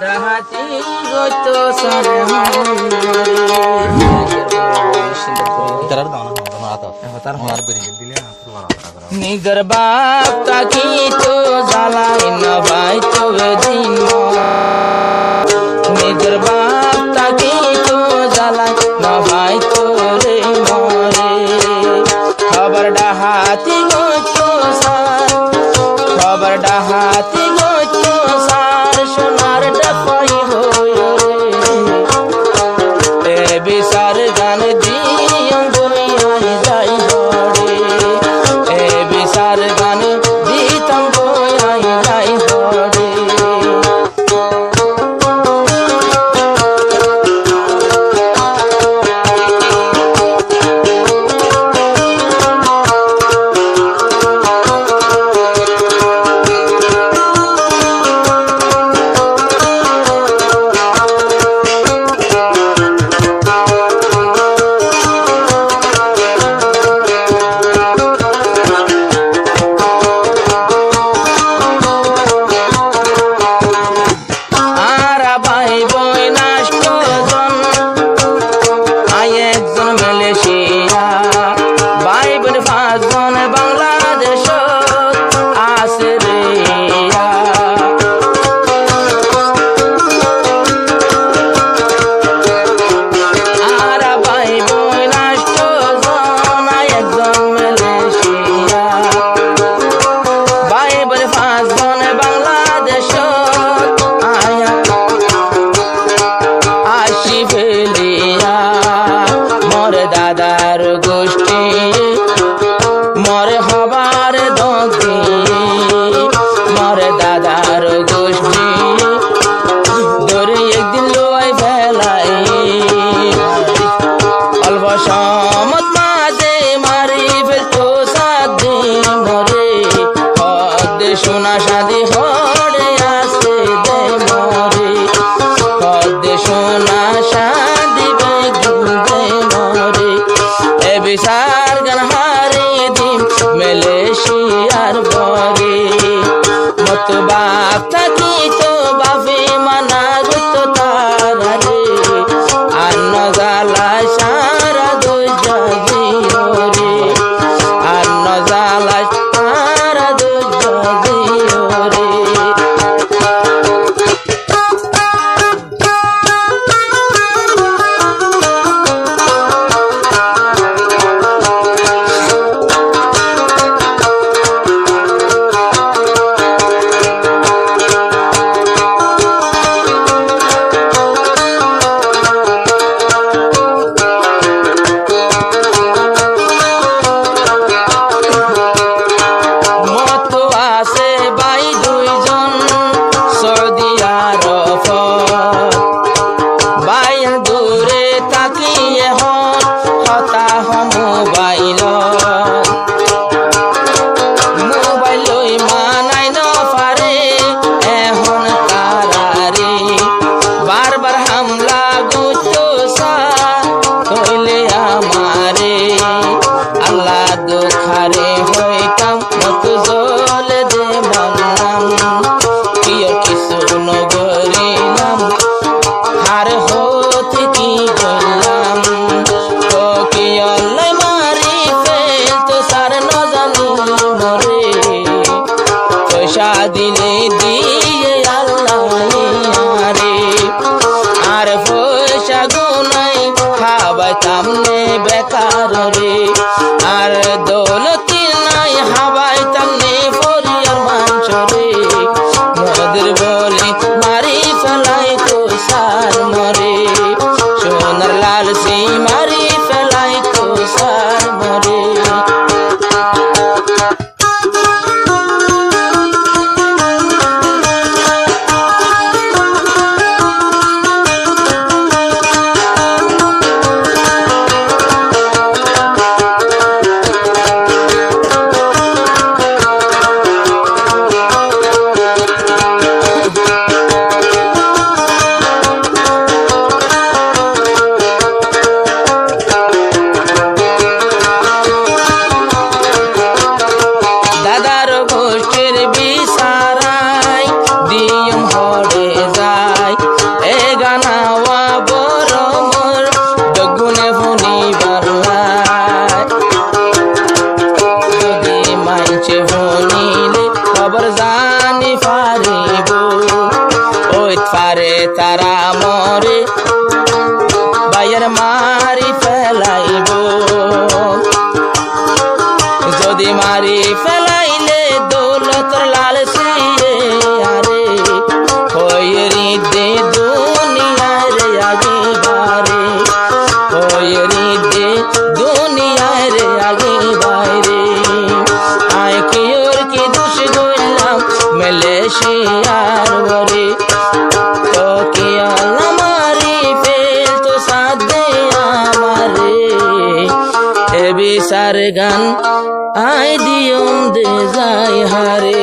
ডাহাতি গত সারে নিগর বাপ তাকি তো জ্বালাই না ভাই তো দিন নিগর বাপ তাকি তো জ্বালাই না ভাই তো রে মরে খবর ডাহাতি গত সার খবর ডাহাতি গত সার সোনার ডাপাই হয়ে এ বিচার গান দিয়ম বই যাই ঘরে এ বিচার গান দিতাম বই যাই ঘরে পারবরে তোকে আল্লাহ মারি ফেল তো সাথে আমারে এ বিচার গান আই দিয়ম দে যাই হারে